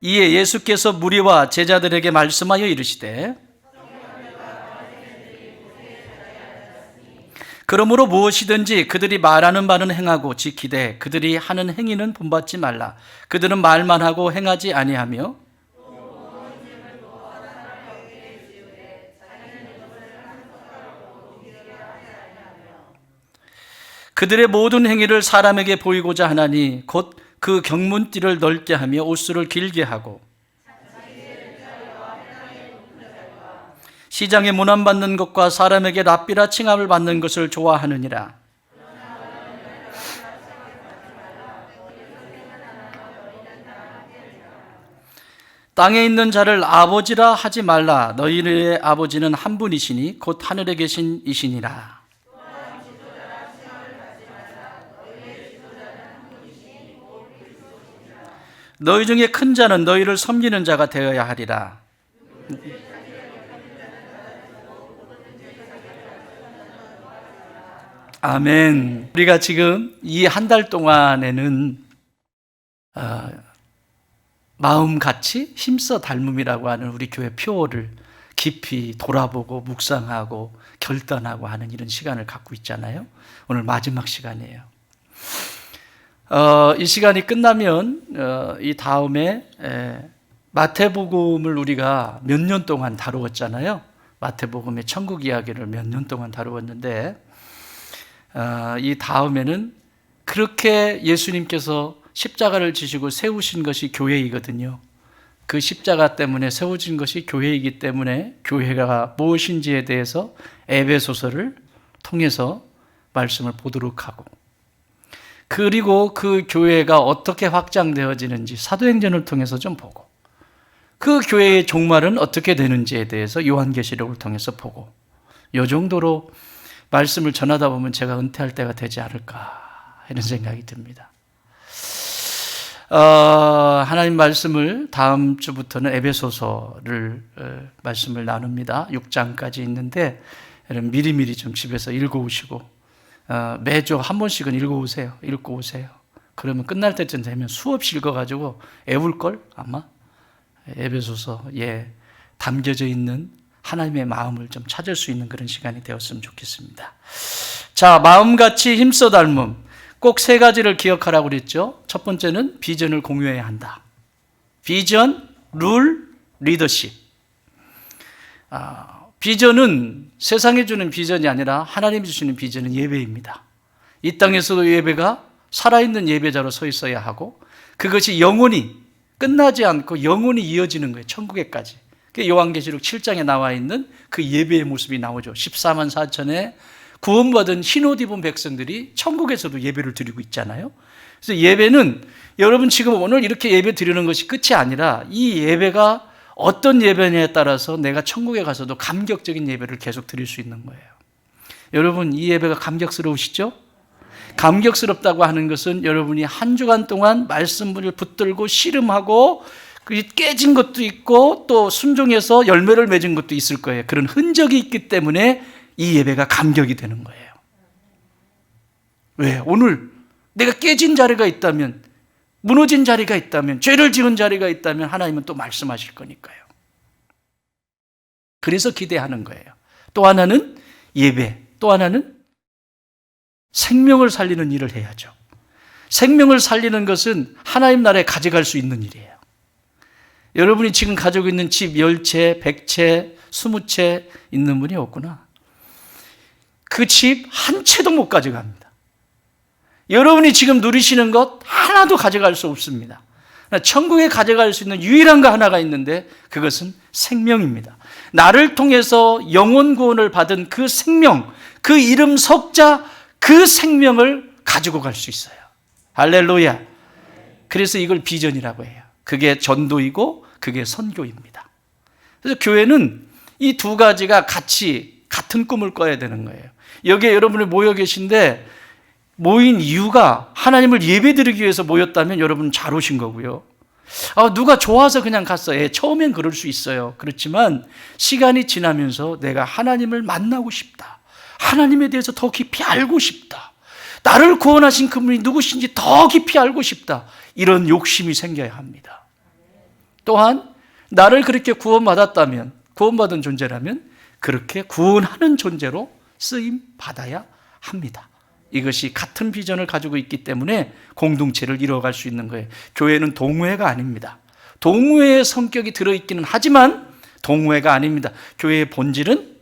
이에 예수께서 무리와 제자들에게 말씀하여 이르시되 그러므로 무엇이든지 그들이 말하는 바는 행하고 지키되 그들이 하는 행위는 본받지 말라. 그들은 말만 하고 행하지 아니하며 그들의 모든 행위를 사람에게 보이고자 하나니 곧 그 경문띠를 넓게 하며 옷수를 길게 하고 시장에 문안받는 것과 사람에게 랍비라 칭함을 받는 것을 좋아하느니라. 땅에 있는 자를 아버지라 하지 말라. 너희의 아버지는 한 분이시니 곧 하늘에 계신 이시니라. 너희 중에 큰 자는 너희를 섬기는 자가 되어야 하리라. 아멘. 우리가 지금 이 한 달 동안에는 마음같이 힘써 닮음이라고 하는 우리 교회 표어를 깊이 돌아보고 묵상하고 결단하고 하는 이런 시간을 갖고 있잖아요. 오늘 마지막 시간이에요. 이 시간이 끝나면 이 다음에 마태복음을 우리가 몇 년 동안 다루었잖아요. 마태복음의 천국 이야기를 몇 년 동안 다루었는데 이 다음에는 그렇게 예수님께서 십자가를 지시고 세우신 것이 교회이거든요. 그 십자가 때문에 세워진 것이 교회이기 때문에 교회가 무엇인지에 대해서 에베소서를 통해서 말씀을 보도록 하고, 그리고 그 교회가 어떻게 확장되어지는지 사도행전을 통해서 좀 보고, 그 교회의 종말은 어떻게 되는지에 대해서 요한계시록을 통해서 보고, 이 정도로 말씀을 전하다 보면 제가 은퇴할 때가 되지 않을까 이런 생각이 듭니다. 하나님 말씀을 다음 주부터는 에베소서를 말씀을 나눕니다. 6장까지 있는데 여러분 미리미리 좀 집에서 읽어오시고 매주 한 번씩은 읽고 오세요. 그러면 끝날 때쯤 되면 수없이 읽어가지고 애울걸 아마. 에베소서에 담겨져 있는 하나님의 마음을 좀 찾을 수 있는 그런 시간이 되었으면 좋겠습니다. 자, 마음같이 힘써 닮음. 꼭 세 가지를 기억하라고 그랬죠. 첫 번째는 비전을 공유해야 한다. 비전, 룰, 리더십. 비전은 세상이 주는 비전이 아니라 하나님이 주시는 비전은 예배입니다. 이 땅에서도 예배가 살아있는 예배자로 서 있어야 하고, 그것이 영원히 끝나지 않고 영원히 이어지는 거예요. 천국에까지. 요한계시록 7장에 나와 있는 그 예배의 모습이 나오죠. 14만 4천의 구원받은 흰옷 입은 백성들이 천국에서도 예배를 드리고 있잖아요. 그래서 예배는 여러분 지금 오늘 이렇게 예배 드리는 것이 끝이 아니라 이 예배가 어떤 예배냐에 따라서 내가 천국에 가서도 감격적인 예배를 계속 드릴 수 있는 거예요. 여러분 이 예배가 감격스러우시죠? 감격스럽다고 하는 것은 여러분이 한 주간 동안 말씀을 붙들고 씨름하고 깨진 것도 있고 또 순종해서 열매를 맺은 것도 있을 거예요. 그런 흔적이 있기 때문에 이 예배가 감격이 되는 거예요. 왜? 오늘 내가 깨진 자리가 있다면, 무너진 자리가 있다면, 죄를 지은 자리가 있다면 하나님은 또 말씀하실 거니까요. 그래서 기대하는 거예요. 또 하나는 예배, 또 하나는 생명을 살리는 일을 해야죠. 생명을 살리는 것은 하나님 나라에 가져갈 수 있는 일이에요. 여러분이 지금 가지고 있는 집 10채, 100채, 20채 있는 분이 없구나. 그 집 한 채도 못 가져갑니다. 여러분이 지금 누리시는 것 하나도 가져갈 수 없습니다. 천국에 가져갈 수 있는 유일한 거 하나가 있는데 그것은 생명입니다. 나를 통해서 영혼 구원을 받은 그 생명, 그 이름 석자, 그 생명을 가지고 갈 수 있어요. 할렐루야. 그래서 이걸 비전이라고 해요. 그게 전도이고 그게 선교입니다. 그래서 교회는 이 두 가지가 같은 꿈을 꿔야 되는 거예요. 여기에 여러분이 모여 계신데 모인 이유가 하나님을 예배드리기 위해서 모였다면 여러분 잘 오신 거고요. 누가 좋아서 그냥 갔어요. 처음엔 그럴 수 있어요. 그렇지만 시간이 지나면서 내가 하나님을 만나고 싶다. 하나님에 대해서 더 깊이 알고 싶다. 나를 구원하신 그분이 누구신지 더 깊이 알고 싶다. 이런 욕심이 생겨야 합니다. 또한 나를 그렇게 구원받았다면, 구원받은 존재라면 그렇게 구원하는 존재로 쓰임 받아야 합니다. 이것이 같은 비전을 가지고 있기 때문에 공동체를 이루어갈 수 있는 거예요. 교회는 동호회가 아닙니다. 동호회의 성격이 들어있기는 하지만 동호회가 아닙니다. 교회의 본질은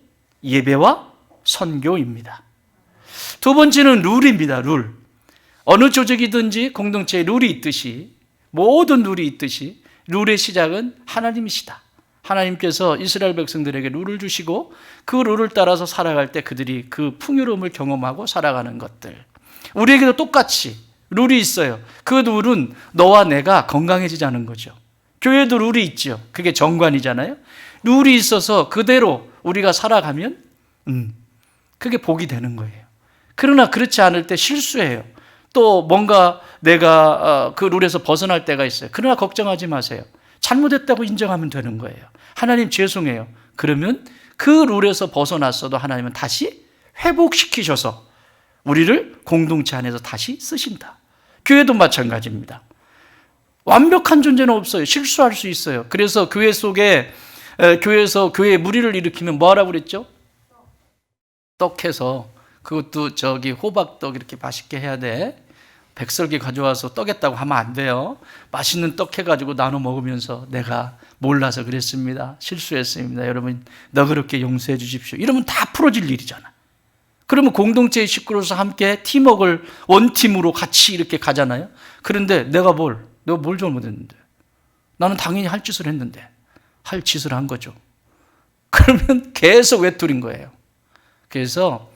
예배와 선교입니다. 두 번째는 룰입니다. 룰. 어느 조직이든지 공동체에 룰이 있듯이, 모든 룰이 있듯이 룰의 시작은 하나님이시다. 하나님께서 이스라엘 백성들에게 룰을 주시고 그 룰을 따라서 살아갈 때 그들이 그 풍요로움을 경험하고 살아가는 것들. 우리에게도 똑같이 룰이 있어요. 그 룰은 너와 내가 건강해지자는 거죠. 교회도 룰이 있죠. 그게 정관이잖아요. 룰이 있어서 그대로 우리가 살아가면 그게 복이 되는 거예요. 그러나 그렇지 않을 때 실수해요. 또 뭔가 내가 그 룰에서 벗어날 때가 있어요. 그러나 걱정하지 마세요. 잘못했다고 인정하면 되는 거예요. 하나님 죄송해요. 그러면 그 룰에서 벗어났어도 하나님은 다시 회복시키셔서 우리를 공동체 안에서 다시 쓰신다. 교회도 마찬가지입니다. 완벽한 존재는 없어요. 실수할 수 있어요. 그래서 교회 속에, 교회에서 교회에 무리를 일으키면 뭐 하라고 그랬죠? 떡해서, 그것도 호박떡 이렇게 맛있게 해야 돼. 백설기 가져와서 떡했다고 하면 안 돼요. 맛있는 떡 해가지고 나눠 먹으면서 내가 몰라서 그랬습니다. 실수했습니다. 여러분 너그럽게 용서해 주십시오. 이러면 다 풀어질 일이잖아. 그러면 공동체의 식구로서 함께 팀워크를 원팀으로 같이 이렇게 가잖아요. 그런데 내가 뭘 잘못했는데? 나는 당연히 할 짓을 했는데 할 짓을 한 거죠. 그러면 계속 외톨인 거예요. 그래서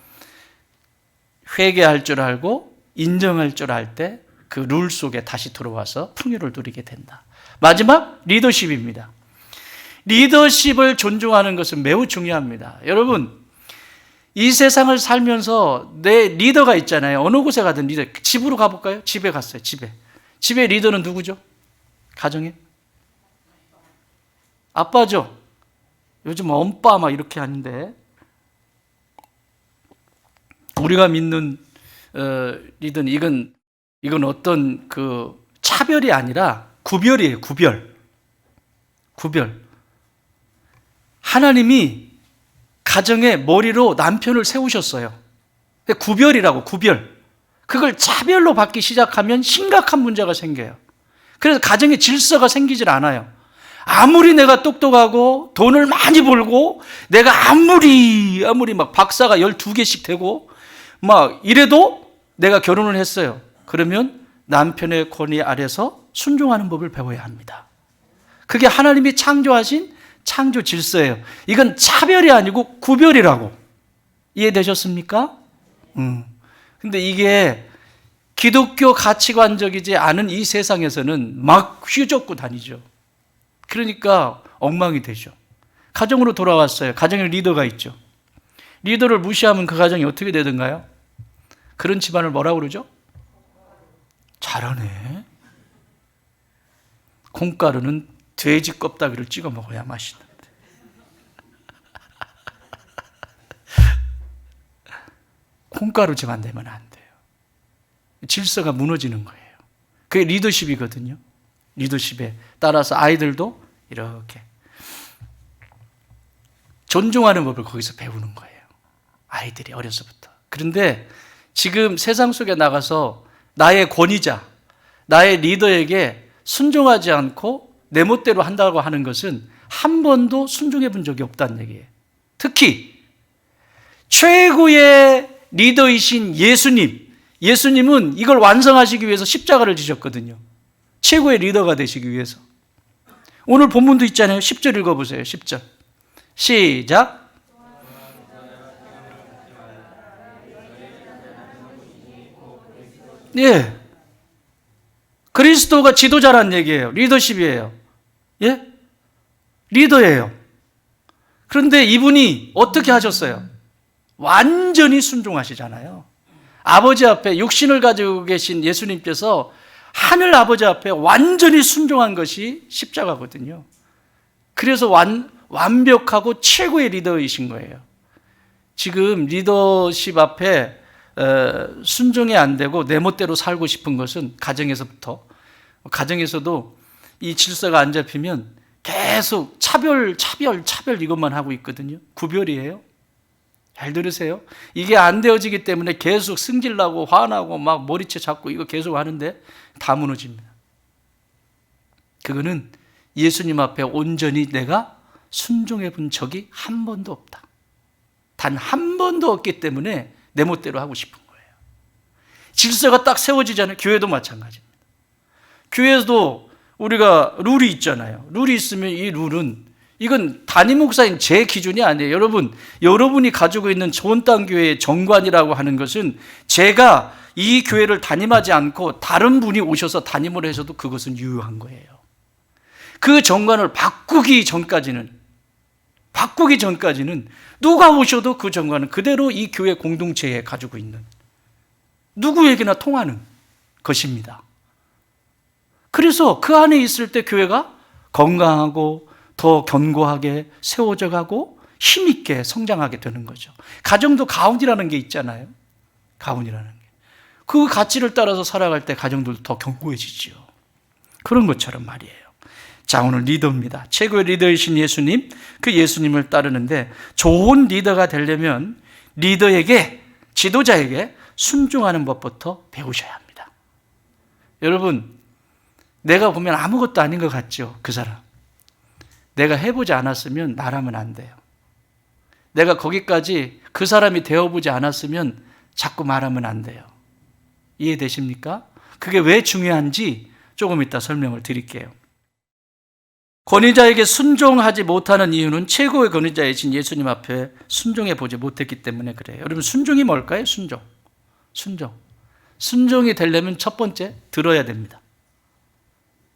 회개할 줄 알고 인정할 줄 알 때 그 룰 속에 다시 들어와서 풍요를 누리게 된다. 마지막 리더십입니다. 리더십을 존중하는 것은 매우 중요합니다. 여러분 이 세상을 살면서 내 리더가 있잖아요. 어느 곳에 가든 리더. 집으로 가볼까요? 집에 갔어요. 집에 리더는 누구죠? 가정에? 아빠죠. 요즘 엄빠 막 이렇게 하는데 우리가 믿는 리더는 이건 어떤 그 차별이 아니라 구별이에요. 구별. 하나님이 가정의 머리로 남편을 세우셨어요. 구별이라고, 구별. 그걸 차별로 받기 시작하면 심각한 문제가 생겨요. 그래서 가정의 질서가 생기질 않아요. 아무리 내가 똑똑하고 돈을 많이 벌고 내가 아무리 막 박사가 12개씩 되고 막 이래도 내가 결혼을 했어요. 그러면 남편의 권위 아래서 순종하는 법을 배워야 합니다. 그게 하나님이 창조하신 창조 질서예요. 이건 차별이 아니고 구별이라고. 이해되셨습니까? 근데 이게 기독교 가치관적이지 않은 이 세상에서는 막 휘젓고 다니죠. 그러니까 엉망이 되죠. 가정으로 돌아왔어요. 가정에 리더가 있죠. 리더를 무시하면 그 가정이 어떻게 되던가요? 그런 집안을 뭐라고 그러죠? 잘하네. 콩가루는 돼지 껍데기를 찍어 먹어야 맛있는데. 콩가루 집안 되면 안 돼요. 질서가 무너지는 거예요. 그게 리더십이거든요. 리더십에 따라서 아이들도 이렇게 존중하는 법을 거기서 배우는 거예요. 아이들이 어려서부터. 그런데 지금 세상 속에 나가서 나의 권위자, 나의 리더에게 순종하지 않고 내 멋대로 한다고 하는 것은 한 번도 순종해 본 적이 없다는 얘기예요. 특히 최고의 리더이신 예수님은 이걸 완성하시기 위해서 십자가를 지셨거든요. 최고의 리더가 되시기 위해서. 오늘 본문도 있잖아요. 10절 읽어보세요. 10절. 시작. 예. 그리스도가 지도자란 얘기예요. 리더십이에요. 예? 리더예요. 그런데 이분이 어떻게 하셨어요? 완전히 순종하시잖아요. 아버지 앞에 육신을 가지고 계신 예수님께서 하늘 아버지 앞에 완전히 순종한 것이 십자가거든요. 그래서 완벽하고 최고의 리더이신 거예요. 지금 리더십 앞에 순종이 안 되고 내 멋대로 살고 싶은 것은 가정에서부터, 가정에서도 이 질서가 안 잡히면 계속 차별 이것만 하고 있거든요. 구별이에요. 잘 들으세요. 이게 안 되어지기 때문에 계속 승질나고 화나고 막 머리채 잡고 이거 계속 하는데 다 무너집니다. 그거는 예수님 앞에 온전히 내가 순종해 본 적이 한 번도 없다. 단 한 번도 없기 때문에 내 멋대로 하고 싶은 거예요. 질서가 딱 세워지잖아요. 교회도 마찬가지입니다. 교회에서도 우리가 룰이 있잖아요. 룰이 있으면 이 룰은 이건 담임 목사인 제 기준이 아니에요. 여러분이 가지고 있는 좋은 땅 교회의 정관이라고 하는 것은 제가 이 교회를 담임하지 않고 다른 분이 오셔서 담임을 해서도 그것은 유효한 거예요. 그 정관을 바꾸기 전까지는 누가 오셔도 그 정관은 그대로 이 교회 공동체에 가지고 있는 누구에게나 통하는 것입니다. 그래서 그 안에 있을 때 교회가 건강하고 더 견고하게 세워져 가고 힘있게 성장하게 되는 거죠. 가정도 가훈이라는 게 있잖아요. 가훈이라는 게. 그 가치를 따라서 살아갈 때 가정들도 더 견고해지죠. 그런 것처럼 말이에요. 자, 오늘 리더입니다. 최고의 리더이신 예수님, 그 예수님을 따르는데 좋은 리더가 되려면 리더에게, 지도자에게 순종하는 법부터 배우셔야 합니다. 여러분, 내가 보면 아무것도 아닌 것 같죠? 그 사람. 내가 해보지 않았으면 나라면 안 돼요. 내가 거기까지 그 사람이 되어보지 않았으면 자꾸 말하면 안 돼요. 이해되십니까? 그게 왜 중요한지 조금 이따 설명을 드릴게요. 권위자에게 순종하지 못하는 이유는 최고의 권위자이신 예수님 앞에 순종해 보지 못했기 때문에 그래요. 여러분, 순종이 뭘까요? 순종이 되려면 첫 번째, 들어야 됩니다.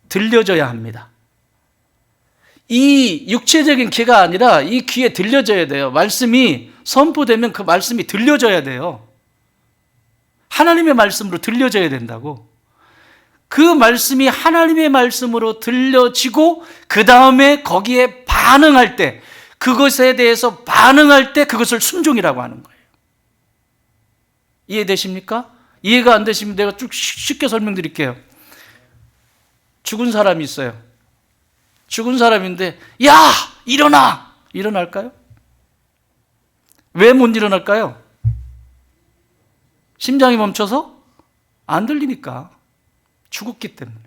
들려져야 합니다. 이 육체적인 귀가 아니라 이 귀에 들려져야 돼요. 말씀이 선포되면 그 말씀이 들려져야 돼요. 하나님의 말씀으로 들려져야 된다고. 그 말씀이 하나님의 말씀으로 들려지고 그 다음에 거기에 반응할 때, 그것에 대해서 반응할 때 그것을 순종이라고 하는 거예요. 이해되십니까? 이해가 안 되시면 내가 쭉 쉽게 설명드릴게요. 죽은 사람이 있어요. 죽은 사람인데 야! 일어나! 일어날까요? 왜 못 일어날까요? 심장이 멈춰서? 안 들리니까. 죽었기 때문에.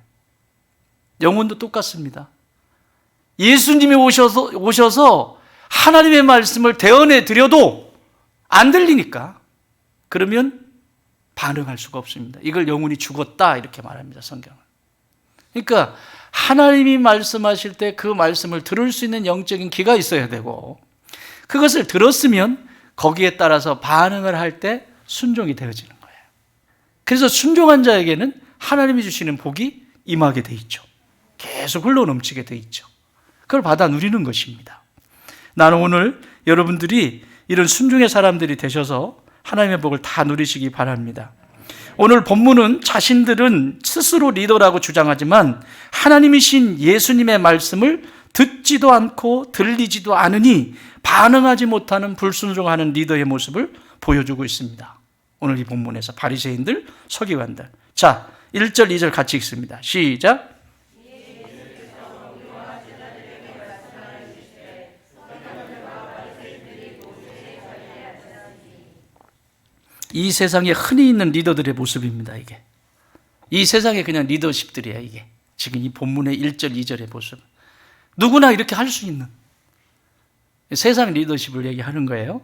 영혼도 똑같습니다. 예수님이 오셔서 하나님의 말씀을 대언해 드려도 안 들리니까. 그러면 반응할 수가 없습니다. 이걸 영혼이 죽었다 이렇게 말합니다, 성경은. 그러니까 하나님이 말씀하실 때 그 말씀을 들을 수 있는 영적인 귀가 있어야 되고, 그것을 들었으면 거기에 따라서 반응을 할 때 순종이 되어지는 거예요. 그래서 순종한 자에게는 하나님이 주시는 복이 임하게 돼 있죠. 계속 흘러넘치게 돼 있죠. 그걸 받아 누리는 것입니다. 나는 오늘 여러분들이 이런 순종의 사람들이 되셔서 하나님의 복을 다 누리시기 바랍니다. 오늘 본문은 자신들은 스스로 리더라고 주장하지만 하나님이신 예수님의 말씀을 듣지도 않고 들리지도 않으니 반응하지 못하는 불순종하는 리더의 모습을 보여주고 있습니다. 오늘 이 본문에서 바리새인들, 서기관들. 자, 1절, 2절 같이 읽습니다. 시작. 이 세상에 흔히 있는 리더들의 모습입니다, 이게. 이 세상에 그냥 리더십들이에요, 이게. 지금 이 본문의 1절, 2절의 모습. 누구나 이렇게 할 수 있는 세상 리더십을 얘기하는 거예요.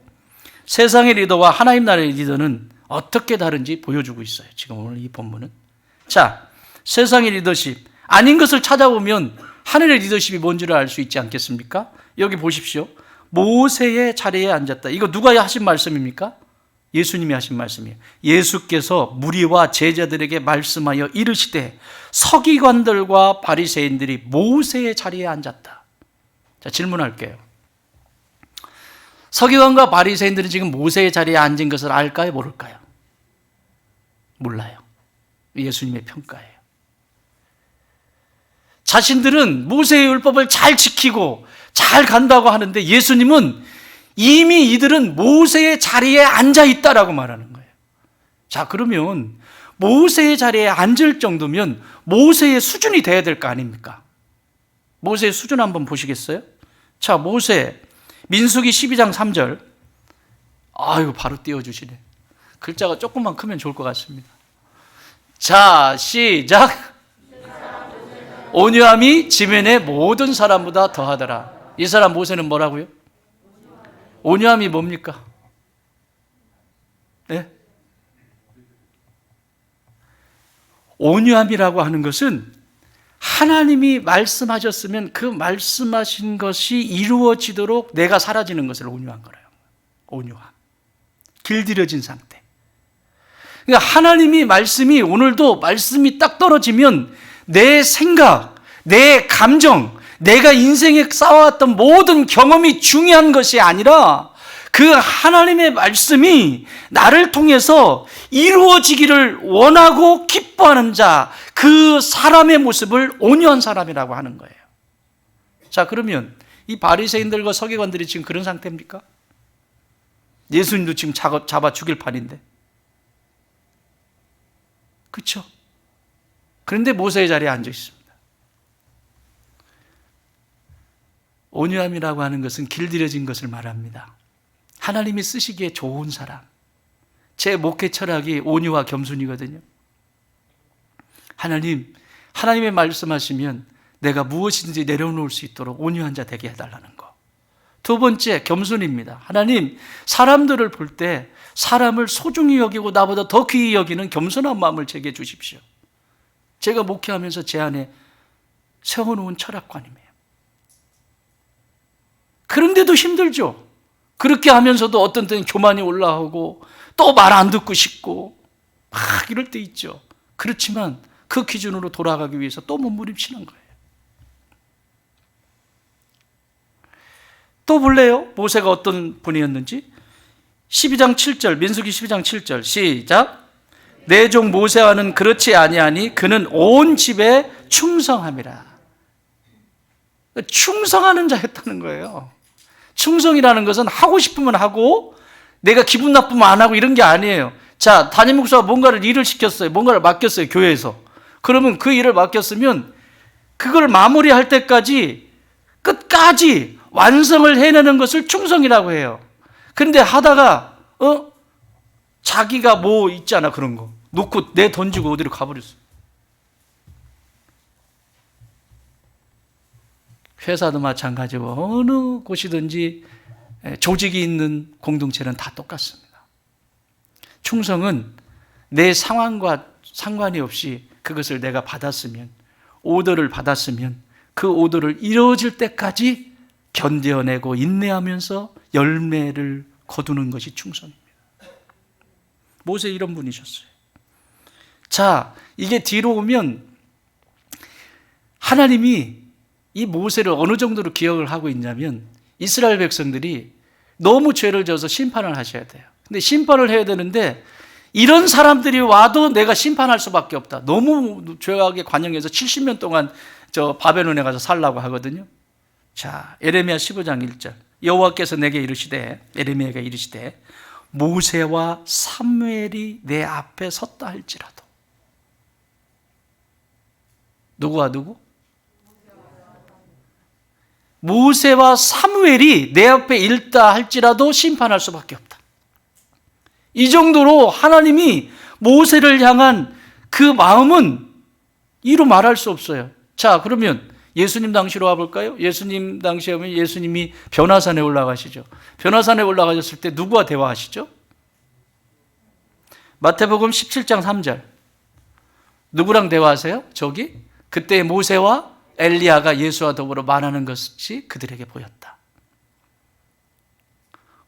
세상의 리더와 하나님 나라의 리더는 어떻게 다른지 보여주고 있어요, 지금 오늘 이 본문은. 자, 세상의 리더십. 아닌 것을 찾아보면 하늘의 리더십이 뭔지를 알 수 있지 않겠습니까? 여기 보십시오. 모세의 자리에 앉았다. 이거 누가 하신 말씀입니까? 예수님이 하신 말씀이에요. 예수께서 무리와 제자들에게 말씀하여 이르시되 서기관들과 바리새인들이 모세의 자리에 앉았다. 자, 질문할게요. 서기관과 바리새인들은 지금 모세의 자리에 앉은 것을 알까요? 모를까요? 몰라요. 예수님의 평가예요. 자신들은 모세의 율법을 잘 지키고 잘 간다고 하는데 예수님은 이미 이들은 모세의 자리에 앉아 있다라고 말하는 거예요. 자, 그러면 모세의 자리에 앉을 정도면 모세의 수준이 돼야 될 거 아닙니까? 모세의 수준 한번 보시겠어요? 자, 모세 민수기 12장 3절. 아이고, 바로 띄워주시네. 글자가 조금만 크면 좋을 것 같습니다. 자, 시작. 온유함이 지면의 모든 사람보다 더하더라. 이 사람 모세는 뭐라고요? 온유함이 뭡니까? 네? 온유함이라고 하는 것은 하나님이 말씀하셨으면 그 말씀하신 것이 이루어지도록 내가 사라지는 것을 온유한 거예요. 온유함. 길들여진 상태. 그러니까 하나님이 말씀이 오늘도 말씀이 딱 떨어지면 내 생각, 내 감정, 내가 인생에 쌓아왔던 모든 경험이 중요한 것이 아니라 그 하나님의 말씀이 나를 통해서 이루어지기를 원하고 기뻐하는 자, 그 사람의 모습을 온유한 사람이라고 하는 거예요. 자, 그러면 이 바리새인들과 서기관들이 지금 그런 상태입니까? 예수님도 지금 잡아 죽일 판인데. 그렇죠? 그런데 모세의 자리에 앉아 있습니다. 온유함이라고 하는 것은 길들여진 것을 말합니다. 하나님이 쓰시기에 좋은 사람. 제 목회 철학이 온유와 겸손이거든요. 하나님의 말씀하시면 내가 무엇이든지 내려놓을 수 있도록 온유한 자 되게 해달라는 거. 두 번째, 겸손입니다. 하나님, 사람들을 볼 때 사람을 소중히 여기고 나보다 더 귀히 여기는 겸손한 마음을 제게 주십시오. 제가 목회하면서 제 안에 세워놓은 철학관이에요. 그런데도 힘들죠. 그렇게 하면서도 어떤 때는 교만이 올라오고 또 말 안 듣고 싶고 막 이럴 때 있죠. 그렇지만 그 기준으로 돌아가기 위해서 또 몸부림치는 거예요. 또 볼래요? 모세가 어떤 분이었는지? 12장 7절, 민수기 12장 7절 시작. 내 종 모세와는 그렇지 아니하니 그는 온 집에 충성함이라. 충성하는 자였다는 거예요. 충성이라는 것은 하고 싶으면 하고 내가 기분 나쁘면 안 하고 이런 게 아니에요. 자, 담임 목사가 뭔가를 일을 시켰어요. 뭔가를 맡겼어요, 교회에서. 그러면 그 일을 맡겼으면 그걸 마무리할 때까지 끝까지 완성을 해내는 것을 충성이라고 해요. 그런데 하다가 자기가 뭐 있잖아, 그런 거 놓고 내 던지고 어디로 가버렸어. 회사도 마찬가지고 어느 곳이든지 조직이 있는 공동체는 다 똑같습니다. 충성은 내 상황과 상관이 없이 그것을 내가 받았으면, 오더를 받았으면 그 오더를 이루어질 때까지 견뎌내고 인내하면서 열매를 거두는 것이 충성입니다. 모세 이런 분이셨어요. 자, 이게 뒤로 오면 하나님이 이 모세를 어느 정도로 기억을 하고 있냐면 이스라엘 백성들이 너무 죄를 져서 심판을 하셔야 돼요. 근데 심판을 해야 되는데 이런 사람들이 와도 내가 심판할 수밖에 없다. 너무 죄악에 관영해서 70년 동안 저 바벨론에 가서 살라고 하거든요. 자, 에레미야 15장 1절. 여호와께서 내게 이르시되, 에레미야가 이르시되 모세와 사무엘이 내 앞에 섰다 할지라도. 누구와 누구? 모세와 사무엘이 내 앞에 있다 할지라도 심판할 수밖에 없다. 이 정도로 하나님이 모세를 향한 그 마음은 이루 말할 수 없어요. 자, 그러면 예수님 당시로 와볼까요? 예수님 당시에 하면 예수님이 변화산에 올라가시죠. 변화산에 올라가셨을 때 누구와 대화하시죠? 마태복음 17장 3절. 누구랑 대화하세요? 저기? 그때 모세와 엘리야가 예수와 더불어 말하는 것이 그들에게 보였다.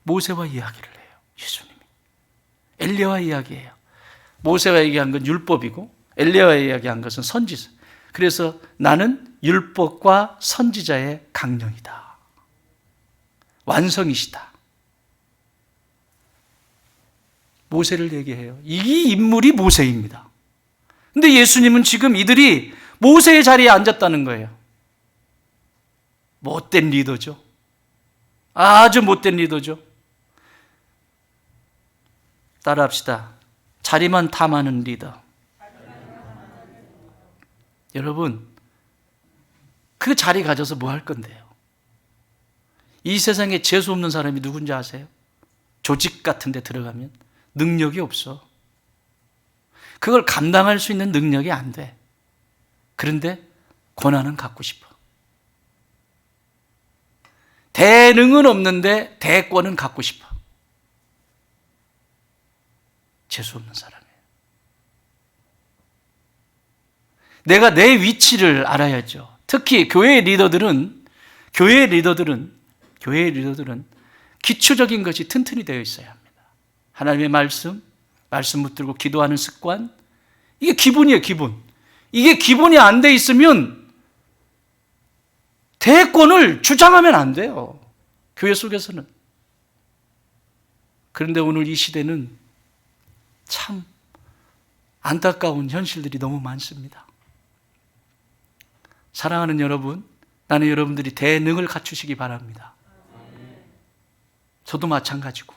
모세와 이야기를 해요, 예수님이. 엘리야와 이야기해요. 모세와 얘기한 건 율법이고 엘리야와 이야기한 것은 선지자. 그래서 나는 율법과 선지자의 강령이다. 완성이시다. 모세를 얘기해요. 이 인물이 모세입니다. 근데 예수님은 지금 이들이 모세의 자리에 앉았다는 거예요. 못된 리더죠. 아주 못된 리더죠. 따라합시다. 자리만 탐하는 리더. 여러분, 그 자리 가져서 뭐 할 건데요? 이 세상에 재수 없는 사람이 누군지 아세요? 조직 같은 데 들어가면 능력이 없어. 그걸 감당할 수 있는 능력이 안 돼. 그런데 권한은 갖고 싶어. 대능은 없는데 대권은 갖고 싶어. 재수 없는 사람이에요. 내가 내 위치를 알아야죠. 특히 교회의 리더들은 기초적인 것이 튼튼히 되어 있어야 합니다. 하나님의 말씀 붙들고 기도하는 습관, 이게 기본이에요, 기본. 이게 기본이 안 돼 있으면 대권을 주장하면 안 돼요, 교회 속에서는. 그런데 오늘 이 시대는 참 안타까운 현실들이 너무 많습니다. 사랑하는 여러분, 나는 여러분들이 대능을 갖추시기 바랍니다. 저도 마찬가지고.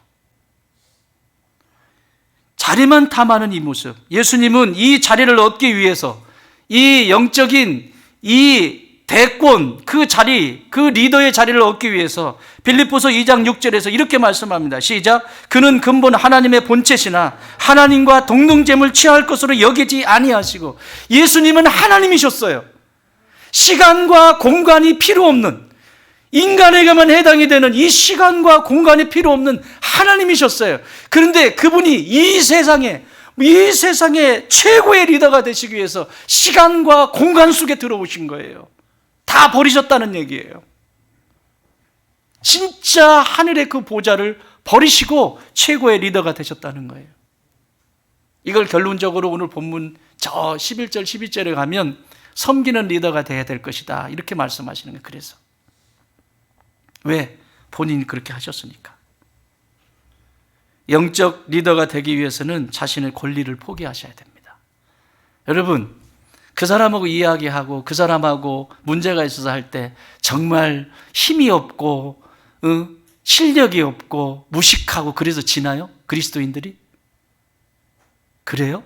자리만 탐하는 이 모습, 예수님은 이 자리를 얻기 위해서 이 영적인 이 대권, 그 자리, 그 리더의 자리를 얻기 위해서 빌립보서 2장 6절에서 이렇게 말씀합니다. 시작. 그는 근본 하나님의 본체시나 하나님과 동등됨을 취할 것으로 여기지 아니하시고. 예수님은 하나님이셨어요. 시간과 공간이 필요 없는, 인간에게만 해당이 되는 이 시간과 공간이 필요 없는 하나님이셨어요. 그런데 그분이 이 세상에 최고의 리더가 되시기 위해서 시간과 공간 속에 들어오신 거예요. 다 버리셨다는 얘기예요. 진짜 하늘의 그 보좌를 버리시고 최고의 리더가 되셨다는 거예요. 이걸 결론적으로 오늘 본문 저 11절 12절에 가면 섬기는 리더가 되어야 될 것이다, 이렇게 말씀하시는 거예요. 그래서 왜? 본인이 그렇게 하셨으니까. 영적 리더가 되기 위해서는 자신의 권리를 포기하셔야 됩니다. 여러분, 그 사람하고 이야기하고 그 사람하고 문제가 있어서 할 때 정말 힘이 없고 실력이 없고 무식하고 그래서 지나요? 그리스도인들이? 그래요?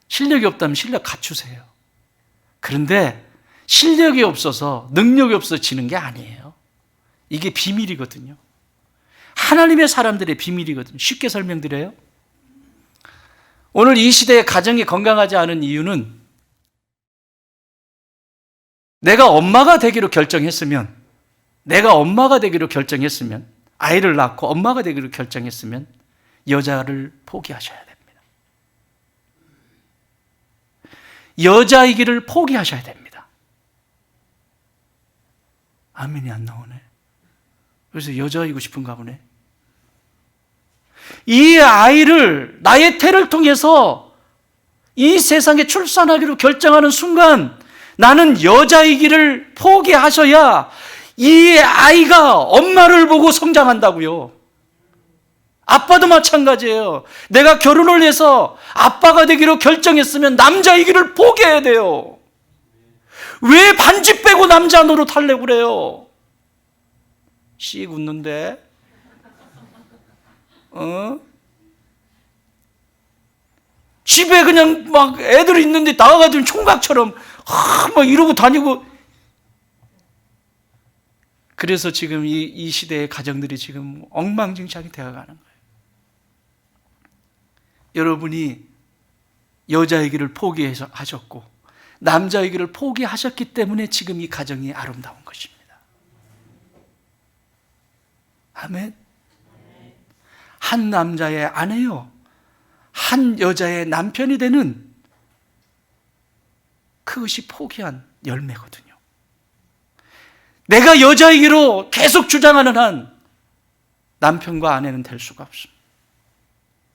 실력이 없다면 실력 갖추세요. 그런데 실력이 없어서 능력이 없어서 지는 게 아니에요. 이게 비밀이거든요. 하나님의 사람들의 비밀이거든요. 쉽게 설명드려요. 오늘 이 시대의 가정이 건강하지 않은 이유는 내가 엄마가 되기로 결정했으면, 아이를 낳고 엄마가 되기로 결정했으면 여자를 포기하셔야 됩니다. 여자이기를 포기하셔야 됩니다. 아멘이 안 나오네. 그래서 여자이고 싶은가 보네. 이 아이를 나의 태를 통해서 이 세상에 출산하기로 결정하는 순간 나는 여자이기를 포기하셔야 이 아이가 엄마를 보고 성장한다고요. 아빠도 마찬가지예요. 내가 결혼을 해서 아빠가 되기로 결정했으면 남자이기를 포기해야 돼요. 왜 반지 빼고 남자 노릇하려고 그래요? 씩 웃는데? 집에 그냥 막 애들 있는데 나가가지고 총각처럼 막 이러고 다니고. 그래서 지금 이 시대의 가정들이 지금 엉망진창이 되어가는 거예요. 여러분이 여자이기를 포기하셨고 남자이기를 포기하셨기 때문에 지금 이 가정이 아름다운 것입니다. 아멘. 한 남자의 아내요, 한 여자의 남편이 되는 그것이 포기한 열매거든요. 내가 여자이기로 계속 주장하는 한 남편과 아내는 될 수가 없습니다.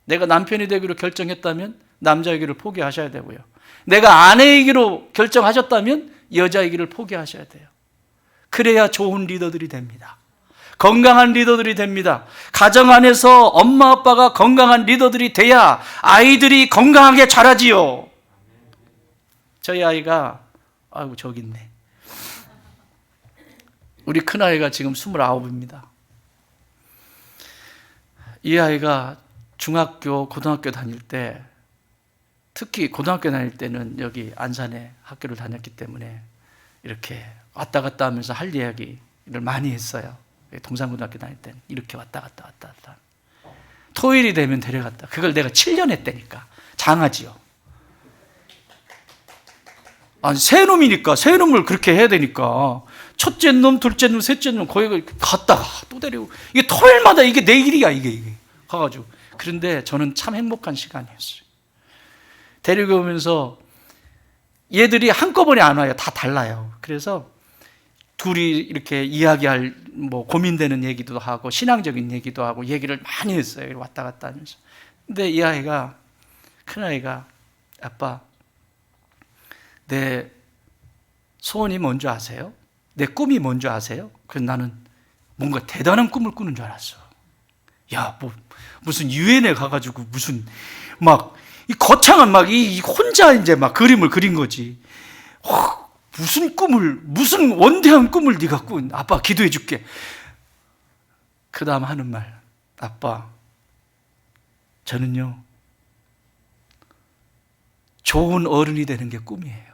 내가 남편이 되기로 결정했다면 남자이기를 포기하셔야 되고요. 내가 아내이기로 결정하셨다면 여자이기를 포기하셔야 돼요. 그래야 좋은 리더들이 됩니다. 건강한 리더들이 됩니다. 가정 안에서 엄마 아빠가 건강한 리더들이 돼야 아이들이 건강하게 자라지요. 저희 아이가 아이고 저기 있네. 우리 큰아이가 지금 29입니다. 이 아이가 중학교, 고등학교 다닐 때, 특히 고등학교 다닐 때는 여기 안산에 학교를 다녔기 때문에 이렇게 왔다 갔다 하면서 할 이야기를 많이 했어요. 동산고등학교 다닐 땐 이렇게 왔다 갔다. 토요일이 되면 데려갔다. 그걸 내가 7년 했다니까. 장하지요. 아니, 새 놈이니까, 새 놈을 그렇게 해야 되니까. 첫째 놈, 둘째 놈, 셋째 놈, 거기 갔다가 또 데리고. 이게 토요일마다 이게 내 일이야, 이게. 가가지고. 그런데 저는 참 행복한 시간이었어요. 데리고 오면서 얘들이 한꺼번에 안 와요. 다 달라요. 그래서 둘이 이렇게 이야기할, 고민되는 얘기도 하고, 신앙적인 얘기도 하고, 얘기를 많이 했어요. 왔다 갔다 하면서. 근데 이 아이가, 큰아이가, 아빠, 내 소원이 뭔지 아세요? 내 꿈이 뭔지 아세요? 그래서 나는 뭔가 대단한 꿈을 꾸는 줄 알았어. 야, 무슨 유엔에 가가지고 무슨 이 거창한 혼자 이제 그림을 그린 거지. 무슨 원대한 꿈을 네가 꾼. 아빠 기도해 줄게. 그 다음 하는 말. 아빠, 저는요, 좋은 어른이 되는 게 꿈이에요.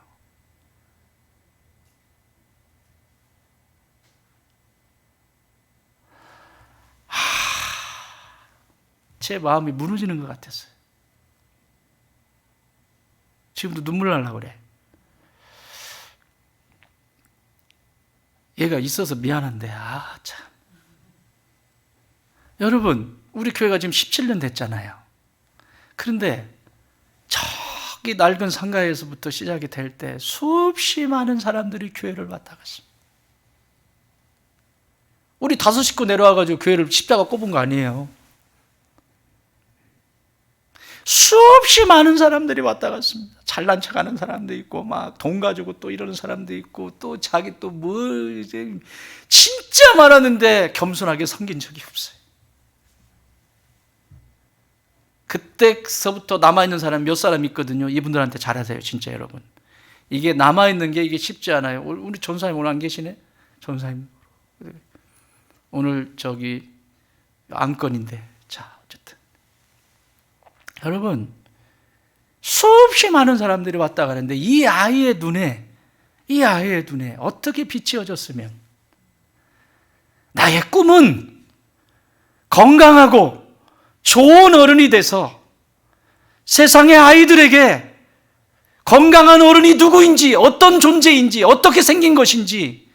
제 마음이 무너지는 것 같았어요. 지금도 눈물 나려고 그래. 얘가 있어서 미안한데, 참. 여러분, 우리 교회가 지금 17년 됐잖아요. 그런데 저기 낡은 상가에서부터 시작이 될 때 수없이 많은 사람들이 교회를 왔다 갔습니다. 우리 5 식구 내려와가지고 교회를 십자가 꼽은 거 아니에요. 수없이 많은 사람들이 왔다 갔습니다. 잘난 척하는 사람도 있고, 돈 가지고 또 이러는 사람도 있고, 또 자기 이제 진짜 말하는데 겸손하게 섬긴 적이 없어요. 그때서부터 남아있는 사람 몇 사람 있거든요. 이분들한테 잘하세요, 진짜 여러분. 이게 남아있는 게 이게 쉽지 않아요. 우리 전사님 오늘 안 계시네? 전사님. 오늘 안건인데. 자, 어쨌든. 여러분, 수없이 많은 사람들이 왔다 가는데 이 아이의 눈에 어떻게 빛이 어졌으면 나의 꿈은 건강하고 좋은 어른이 돼서 세상의 아이들에게 건강한 어른이 누구인지, 어떤 존재인지, 어떻게 생긴 것인지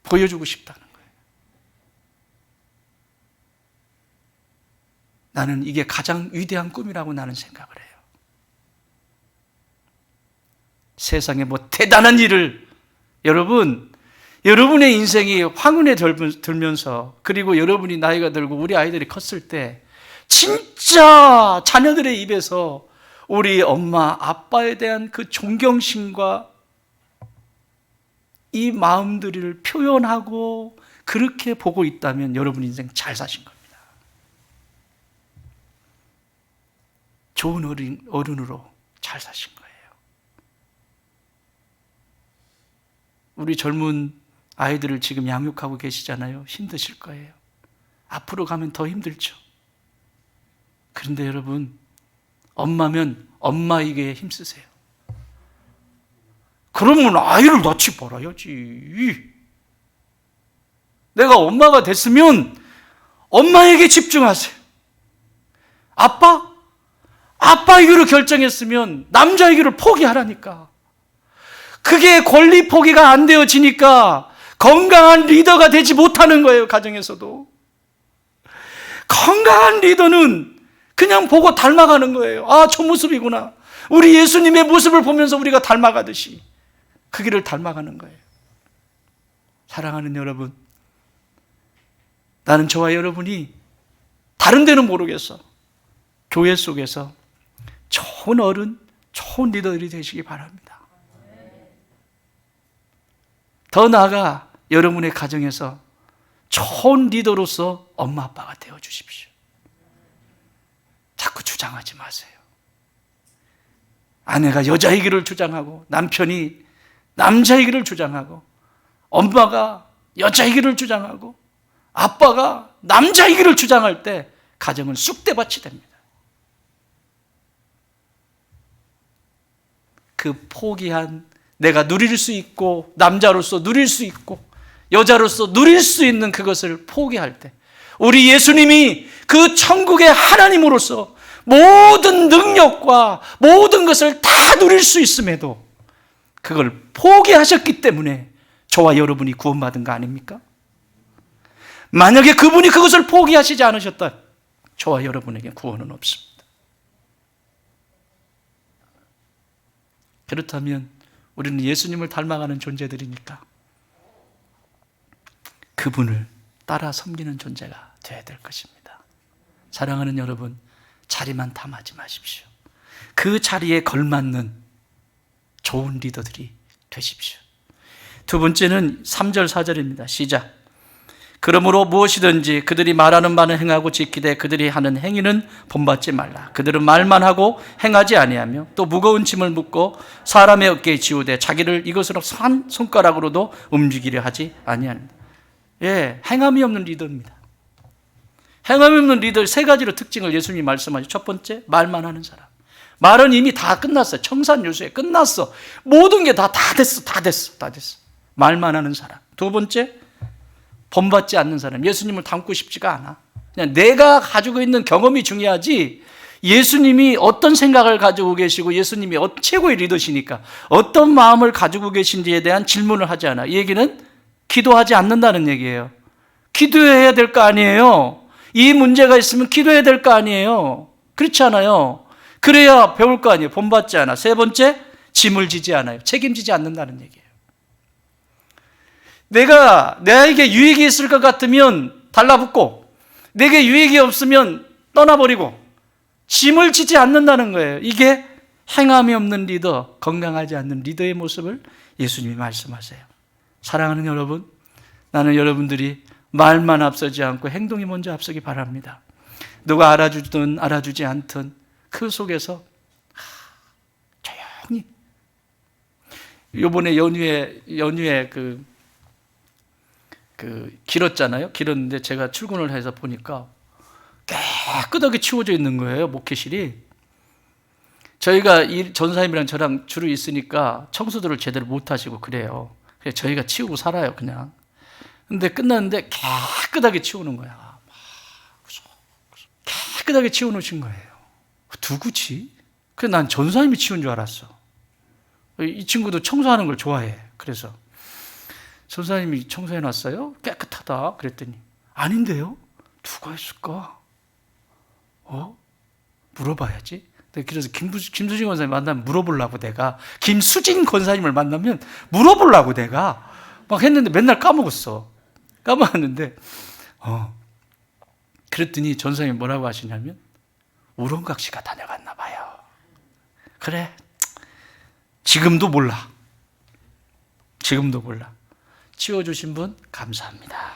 보여주고 싶다는 거예요. 나는 이게 가장 위대한 꿈이라고 나는 생각을 해요. 세상에 대단한 일을, 여러분의 인생이 황혼에 들면서, 그리고 여러분이 나이가 들고 우리 아이들이 컸을 때 진짜 자녀들의 입에서 우리 엄마, 아빠에 대한 그 존경심과 이 마음들을 표현하고 그렇게 보고 있다면 여러분 인생 잘 사신 겁니다. 좋은 어른으로 잘 사신 거예요. 우리 젊은 아이들을 지금 양육하고 계시잖아요. 힘드실 거예요. 앞으로 가면 더 힘들죠. 그런데 여러분, 엄마면 엄마에게 힘쓰세요. 그러면 아이를 낳지 말아야지. 내가 엄마가 됐으면 엄마에게 집중하세요. 아빠이기로 결정했으면 남자이기를 포기하라니까. 그게 권리 포기가 안 되어지니까 건강한 리더가 되지 못하는 거예요, 가정에서도. 건강한 리더는 그냥 보고 닮아가는 거예요. 저 모습이구나. 우리 예수님의 모습을 보면서 우리가 닮아가듯이 그 길을 닮아가는 거예요. 사랑하는 여러분, 나는 저와 여러분이 다른 데는 모르겠어. 교회 속에서 좋은 어른, 좋은 리더들이 되시기 바랍니다. 더 나아가 여러분의 가정에서 좋은 리더로서 엄마 아빠가 되어 주십시오. 자꾸 주장하지 마세요. 아내가 여자이기를 주장하고 남편이 남자이기를 주장하고 엄마가 여자이기를 주장하고 아빠가 남자이기를 주장할 때 가정은 쑥대밭이 됩니다. 그 포기한 내가 누릴 수 있고 남자로서 누릴 수 있고 여자로서 누릴 수 있는 그것을 포기할 때 우리 예수님이 그 천국의 하나님으로서 모든 능력과 모든 것을 다 누릴 수 있음에도 그걸 포기하셨기 때문에 저와 여러분이 구원받은 거 아닙니까? 만약에 그분이 그것을 포기하시지 않으셨다, 저와 여러분에게 구원은 없습니다. 그렇다면 우리는 예수님을 닮아가는 존재들이니까 그분을 따라 섬기는 존재가 되어야 될 것입니다. 사랑하는 여러분, 자리만 탐하지 마십시오. 그 자리에 걸맞는 좋은 리더들이 되십시오. 두 번째는 3절 4절입니다. 시작. 그러므로 무엇이든지 그들이 말하는 바는 행하고 지키되 그들이 하는 행위는 본받지 말라. 그들은 말만 하고 행하지 아니하며 또 무거운 짐을 묻고 사람의 어깨에 지우되 자기를 이것으로 산 손가락으로도 움직이려 하지 아니합니다. 예, 행함이 없는 리더입니다. 행함이 없는 리더 세 가지로 특징을 예수님이 말씀하시죠. 첫 번째, 말만 하는 사람. 말은 이미 다 끝났어요. 청산유수에 끝났어. 모든 게 다 됐어. 말만 하는 사람. 두 번째, 본받지 않는 사람. 예수님을 닮고 싶지가 않아. 그냥 내가 가지고 있는 경험이 중요하지 예수님이 어떤 생각을 가지고 계시고 예수님이 최고의 리더시니까 어떤 마음을 가지고 계신지에 대한 질문을 하지 않아. 이 얘기는 기도하지 않는다는 얘기예요. 기도해야 될 거 아니에요. 이 문제가 있으면 기도해야 될 거 아니에요. 그렇지 않아요. 그래야 배울 거 아니에요. 본받지 않아. 세 번째, 짐을 지지 않아요. 책임지지 않는다는 얘기예요. 나에게 유익이 있을 것 같으면 달라붙고 내게 유익이 없으면 떠나버리고 짐을 지지 않는다는 거예요. 이게 행함이 없는 리더, 건강하지 않는 리더의 모습을 예수님이 말씀하세요. 사랑하는 여러분, 나는 여러분들이 말만 앞서지 않고 행동이 먼저 앞서기 바랍니다. 누가 알아주든 알아주지 않든 그 속에서 조용히. 요번에 연휴에 길었잖아요. 길었는데 제가 출근을 해서 보니까 깨끗하게 치워져 있는 거예요. 목회실이. 저희가 전사님이랑 저랑 주로 있으니까 청소들을 제대로 못 하시고 그래요. 그래서 저희가 치우고 살아요, 그냥. 근데 끝났는데 깨끗하게 치우는 거야. 깨끗하게 치워놓으신 거예요. 누구지? 그래서 난 전사님이 치운 줄 알았어. 이 친구도 청소하는 걸 좋아해. 그래서 전사님이 청소해놨어요? 깨끗하다. 그랬더니 아닌데요? 누가 했을까? 물어봐야지. 그래서 김수진 권사님 만나면 물어보려고 내가 김수진 권사님을 만나면 물어보려고 내가 막 했는데 맨날 까먹었는데 그랬더니 전사님이 뭐라고 하시냐면 우렁각시가 다녀갔나 봐요. 그래, 지금도 몰라. 치워주신 분 감사합니다.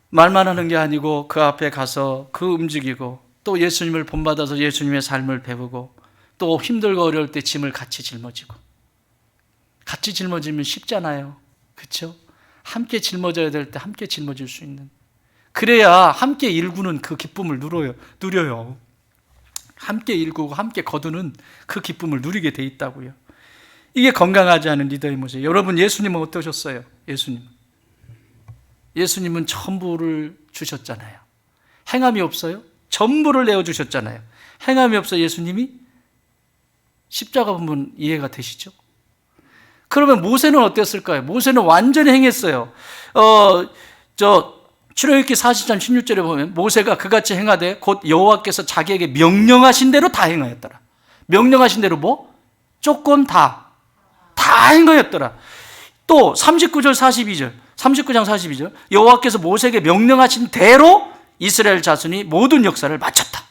말만 하는 게 아니고 그 앞에 가서 움직이고 또 예수님을 본받아서 예수님의 삶을 배우고 또 힘들고 어려울 때 짐을 같이 짊어지고. 같이 짊어지면 쉽잖아요. 그렇죠? 함께 짊어져야 될 때 함께 짊어질 수 있는. 그래야 함께 일구는 그 기쁨을 누려요. 함께 일구고 함께 거두는 그 기쁨을 누리게 돼 있다고요. 이게 건강하지 않은 리더의 모습이에요. 여러분, 예수님은 어떠셨어요? 예수님은 전부를 주셨잖아요. 행함이 없어요? 전부를 내어주셨잖아요. 행함이 없어 예수님이? 십자가 보면 이해가 되시죠? 그러면 모세는 어땠을까요? 모세는 완전히 행했어요. 출애굽기 40장 16절에 보면 모세가 그같이 행하되 곧 여호와께서 자기에게 명령하신 대로 다 행하였더라. 명령하신 대로 뭐? 조건 다 행하였더라. 또 39장 42절 여호와께서 모세에게 명령하신 대로 이스라엘 자손이 모든 역사를 마쳤다.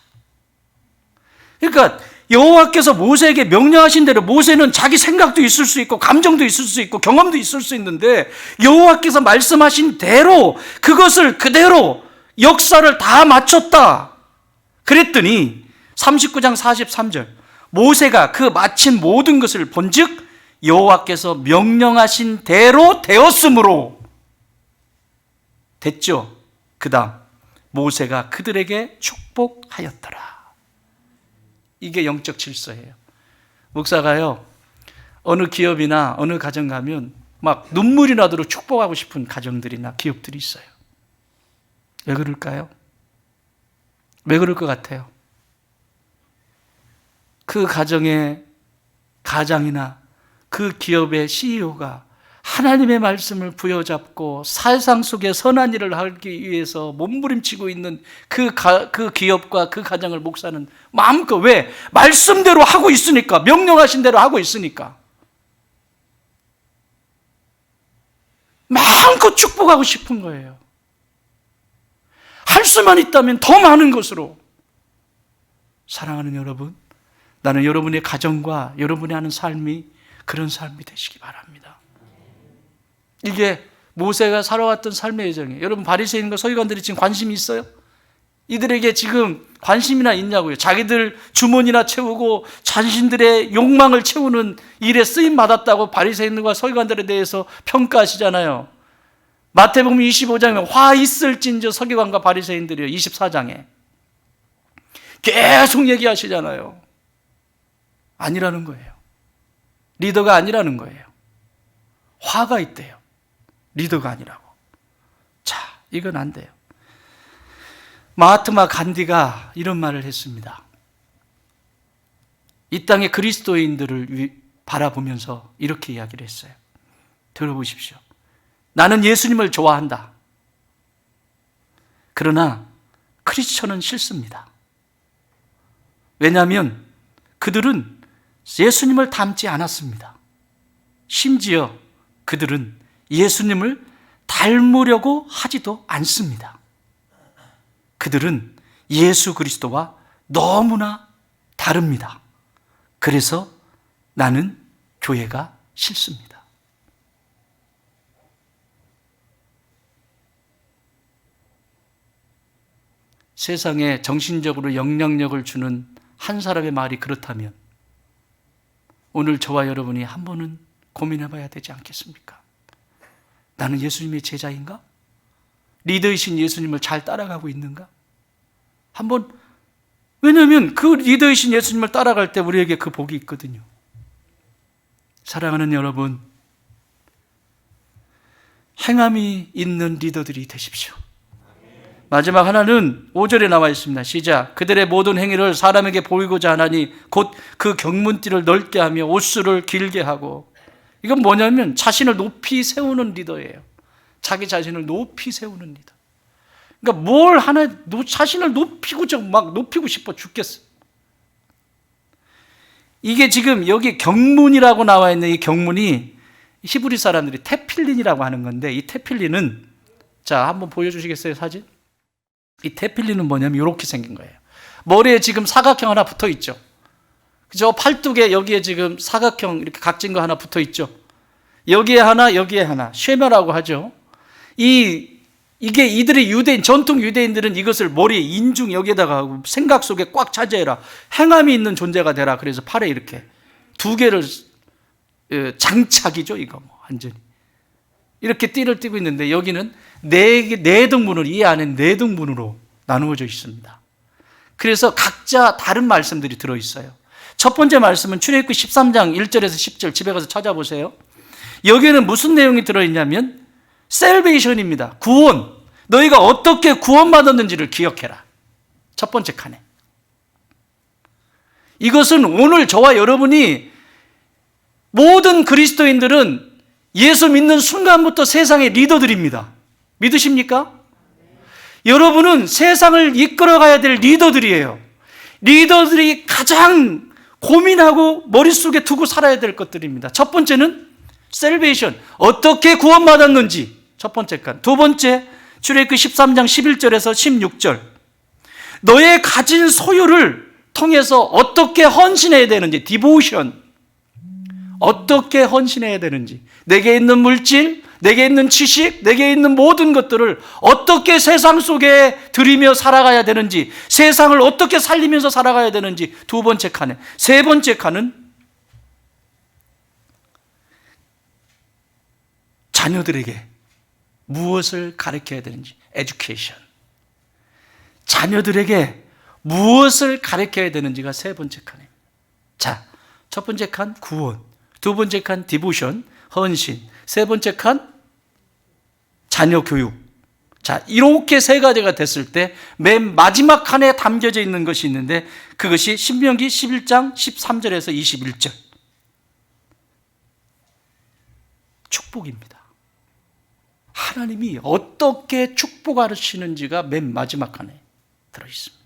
그러니까 여호와께서 모세에게 명령하신 대로, 모세는 자기 생각도 있을 수 있고 감정도 있을 수 있고 경험도 있을 수 있는데 여호와께서 말씀하신 대로 그것을 그대로 역사를 다 마쳤다. 그랬더니 39장 43절 모세가 그 마친 모든 것을 본즉 여호와께서 명령하신 대로 되었으므로 됐죠. 그다음 모세가 그들에게 축복하였더라. 이게 영적 질서예요. 목사가요, 어느 기업이나 어느 가정 가면 막 눈물이 나도록 축복하고 싶은 가정들이나 기업들이 있어요. 왜 그럴까요? 왜 그럴 것 같아요? 그 가정의 가장이나 그 기업의 CEO가 하나님의 말씀을 부여잡고 세상 속에 선한 일을 하기 위해서 몸부림치고 있는 그 기업과 그 가정을 목사는 마음껏, 왜? 말씀대로 하고 있으니까, 명령하신 대로 하고 있으니까 마음껏 축복하고 싶은 거예요. 할 수만 있다면 더 많은 것으로. 사랑하는 여러분, 나는 여러분의 가정과 여러분이 하는 삶이 그런 삶이 되시기 바랍니다. 이게 모세가 살아왔던 삶의 여정이에요. 여러분, 바리새인과 서기관들이 지금 관심이 있어요? 이들에게 지금 관심이나 있냐고요. 자기들 주머니나 채우고 자신들의 욕망을 채우는 일에 쓰임 받았다고 바리새인과 서기관들에 대해서 평가하시잖아요. 마태복음 25장에 화 있을진저 서기관과 바리새인들이요. 24장에 계속 얘기하시잖아요. 아니라는 거예요. 리더가 아니라는 거예요. 화가 있대요. 리더가 아니라고. 자, 이건 안 돼요. 마하트마 간디가 이런 말을 했습니다. 이 땅의 그리스도인들을 바라보면서 이렇게 이야기를 했어요. 들어보십시오. 나는 예수님을 좋아한다. 그러나 크리스천은 싫습니다. 왜냐하면 그들은 예수님을 닮지 않았습니다. 심지어 그들은 예수님을 닮으려고 하지도 않습니다. 그들은 예수 그리스도와 너무나 다릅니다. 그래서 나는 교회가 싫습니다. 세상에 정신적으로 영향력을 주는 한 사람의 말이 그렇다면 오늘 저와 여러분이 한 번은 고민해 봐야 되지 않겠습니까? 나는 예수님의 제자인가? 리더이신 예수님을 잘 따라가고 있는가? 한번, 왜냐하면 그 리더이신 예수님을 따라갈 때 우리에게 그 복이 있거든요. 사랑하는 여러분, 행함이 있는 리더들이 되십시오. 마지막 하나는 5절에 나와 있습니다. 시작. 그들의 모든 행위를 사람에게 보이고자 하나니 곧 그 경문띠를 넓게 하며 옷수를 길게 하고. 이건 뭐냐면 자신을 높이 세우는 리더예요. 자기 자신을 높이 세우는 리더. 그러니까 뭘 하나 자신을 높이고 막 높이고 싶어 죽겠어. 이게 지금 여기 경문이라고 나와 있는 이 경문이 히브리 사람들이 테필린이라고 하는 건데, 이 테필린은, 자, 한번 보여주시겠어요, 사진? 이 테필린은 뭐냐면 이렇게 생긴 거예요. 머리에 지금 사각형 하나 붙어 있죠. 그죠? 팔뚝에 여기에 지금 사각형 이렇게 각진 거 하나 붙어 있죠. 여기에 하나, 여기에 하나. 쉐마라고 하죠. 이게 이들의 유대인, 전통 유대인들은 이것을 머리에 인중 여기에다가 하고 생각 속에 꽉 차지해라. 행함이 있는 존재가 되라. 그래서 팔에 이렇게 두 개를 장착이죠. 이거 뭐 완전히. 이렇게 띠를 띠고 있는데 여기는 네 등분으로, 이 안에 네 등분으로 나누어져 있습니다. 그래서 각자 다른 말씀들이 들어있어요. 첫 번째 말씀은 출애굽기 13장 1절에서 10절, 집에 가서 찾아보세요. 여기에는 무슨 내용이 들어있냐면 셀베이션입니다. 구원. 너희가 어떻게 구원받았는지를 기억해라. 첫 번째 칸에. 이것은 오늘 저와 여러분이, 모든 그리스도인들은 예수 믿는 순간부터 세상의 리더들입니다. 믿으십니까? 여러분은 세상을 이끌어가야 될 리더들이에요. 리더들이 가장 고민하고 머릿속에 두고 살아야 될 것들입니다. 첫 번째는 셀베이션, 어떻게 구원받았는지, 첫 번째 칸. 두 번째, 출애굽기 13장 11절에서 16절, 너의 가진 소유를 통해서 어떻게 헌신해야 되는지, 디보션, 어떻게 헌신해야 되는지, 내게 있는 물질, 내게 있는 지식, 내게 있는 모든 것들을 어떻게 세상 속에 들이며 살아가야 되는지, 세상을 어떻게 살리면서 살아가야 되는지, 두 번째 칸에. 세 번째 칸은 자녀들에게 무엇을 가르쳐야 되는지, education. 자녀들에게 무엇을 가르쳐야 되는지가 세 번째 칸입니다. 자, 첫 번째 칸 구원, 두 번째 칸 디보션, 헌신. 세 번째 칸 자녀 교육. 자, 이렇게 세 가지가 됐을 때 맨 마지막 칸에 담겨져 있는 것이 있는데 그것이 신명기 11장 13절에서 21절. 축복입니다. 하나님이 어떻게 축복하시는지가 맨 마지막 칸에 들어있습니다.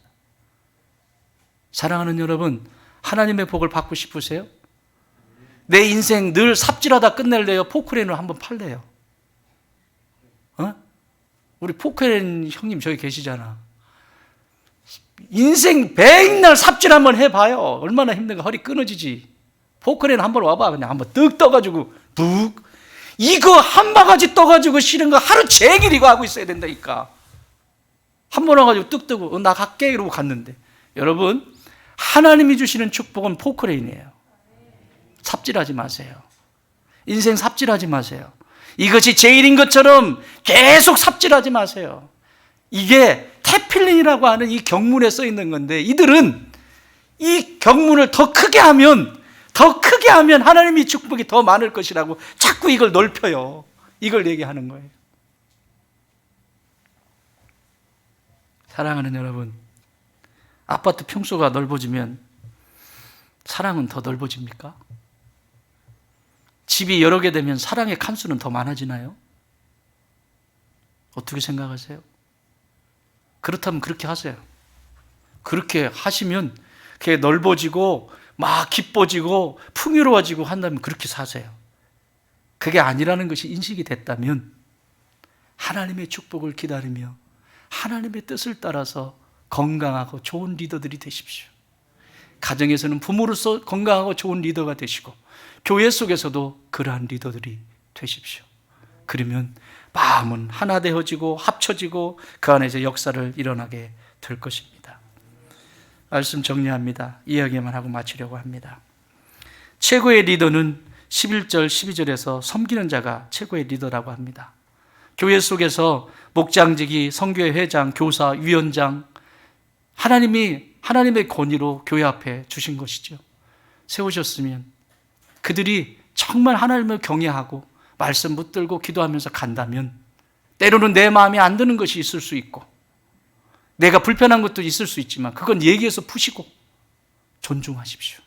사랑하는 여러분, 하나님의 복을 받고 싶으세요? 내 인생 늘 삽질하다 끝낼래요? 포크레인을 한번 팔래요? 우리 포크레인 형님 저기 계시잖아. 인생 백날 삽질 한번 해봐요. 얼마나 힘든가. 허리 끊어지지. 포크레인 한번 와봐. 그냥 한번 뜩 떠가지고 북. 이거 한 바가지 떠가지고 실은 거 하루 종일 이거 하고 있어야 된다니까. 한 번 와가지고 뚝 뜨고 나 갈게 이러고 갔는데, 여러분, 하나님이 주시는 축복은 포크레인이에요. 삽질하지 마세요. 인생 삽질하지 마세요. 이것이 제일인 것처럼 계속 삽질하지 마세요. 이게 테필린이라고 하는 이 경문에 써 있는 건데, 이들은 이 경문을 더 크게 하면 하나님의 축복이 더 많을 것이라고 자꾸 이걸 넓혀요. 이걸 얘기하는 거예요. 사랑하는 여러분, 아파트 평수가 넓어지면 사랑은 더 넓어집니까? 집이 여러 개 되면 사랑의 칸수는 더 많아지나요? 어떻게 생각하세요? 그렇다면 그렇게 하세요. 그렇게 하시면 그게 넓어지고 막 기뻐지고 풍요로워지고 한다면 그렇게 사세요. 그게 아니라는 것이 인식이 됐다면 하나님의 축복을 기다리며 하나님의 뜻을 따라서 건강하고 좋은 리더들이 되십시오. 가정에서는 부모로서 건강하고 좋은 리더가 되시고 교회 속에서도 그러한 리더들이 되십시오. 그러면 마음은 하나 되어지고 합쳐지고 그 안에서 역사를 일어나게 될 것입니다. 말씀 정리합니다. 이야기만 하고 마치려고 합니다. 최고의 리더는 11절 12절에서 섬기는 자가 최고의 리더라고 합니다. 교회 속에서 목장직이 선교회 회장, 교사, 위원장, 하나님이 하나님의 권위로 교회 앞에 주신 것이죠. 세우셨으면 그들이 정말 하나님을 경외하고 말씀 붙들고 기도하면서 간다면 때로는 내 마음에 안 드는 것이 있을 수 있고 내가 불편한 것도 있을 수 있지만 그건 얘기해서 푸시고 존중하십시오.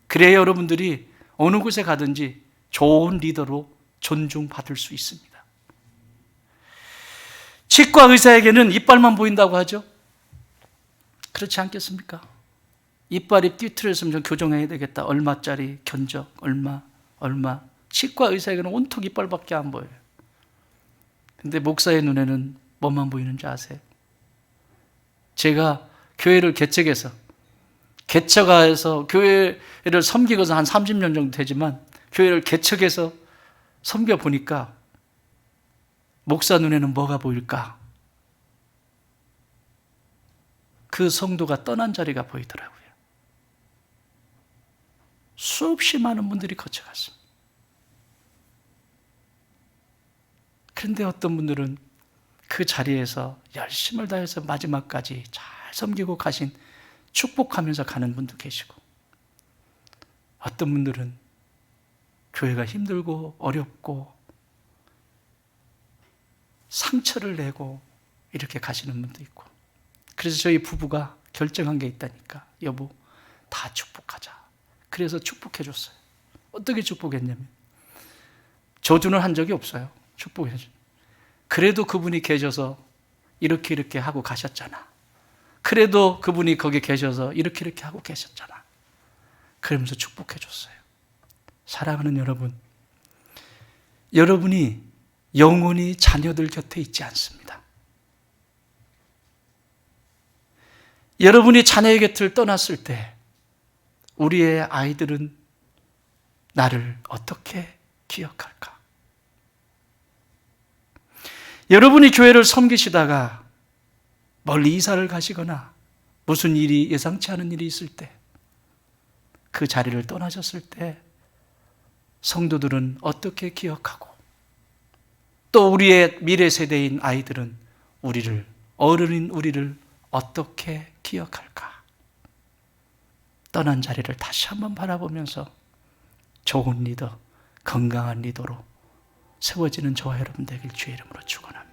그래야 여러분들이 어느 곳에 가든지 좋은 리더로 존중받을 수 있습니다. 치과 의사에게는 이빨만 보인다고 하죠. 그렇지 않겠습니까? 이빨이 삐뚤어졌으면 좀 교정해야 되겠다. 얼마짜리 견적, 얼마. 치과 의사에게는 온통 이빨밖에 안 보여요. 근데 목사의 눈에는 뭐만 보이는지 아세요? 제가 교회를 개척해서 교회를 섬기고서 한 30년 정도 되지만 교회를 개척해서 섬겨보니까 목사 눈에는 뭐가 보일까? 그 성도가 떠난 자리가 보이더라고요. 수없이 많은 분들이 거쳐갔습니다. 그런데 어떤 분들은 그 자리에서 열심을 다해서 마지막까지 잘 섬기고 가신, 축복하면서 가는 분도 계시고, 어떤 분들은 교회가 힘들고 어렵고 상처를 내고 이렇게 가시는 분도 있고, 그래서 저희 부부가 결정한 게 있다니까. 여보, 다 축복하자. 그래서 축복해 줬어요. 어떻게 축복했냐면 저주는 한 적이 없어요. 축복해 줘. 그래도 그분이 계셔서 이렇게 하고 가셨잖아. 그래도 그분이 거기 계셔서 이렇게 하고 계셨잖아. 그러면서 축복해 줬어요. 사랑하는 여러분, 여러분이 영원히 자녀들 곁에 있지 않습니다. 여러분이 자녀의 곁을 떠났을 때 우리의 아이들은 나를 어떻게 기억할까? 여러분이 교회를 섬기시다가 멀리 이사를 가시거나 무슨 일이, 예상치 않은 일이 있을 때, 그 자리를 떠나셨을 때 성도들은 어떻게 기억하고, 또 우리의 미래 세대인 아이들은 어른인 우리를 어떻게 기억할까? 떠난 자리를 다시 한번 바라보면서 좋은 리더, 건강한 리더로 세워지는 저와 여러분 되길 주의 이름으로 축원합니다.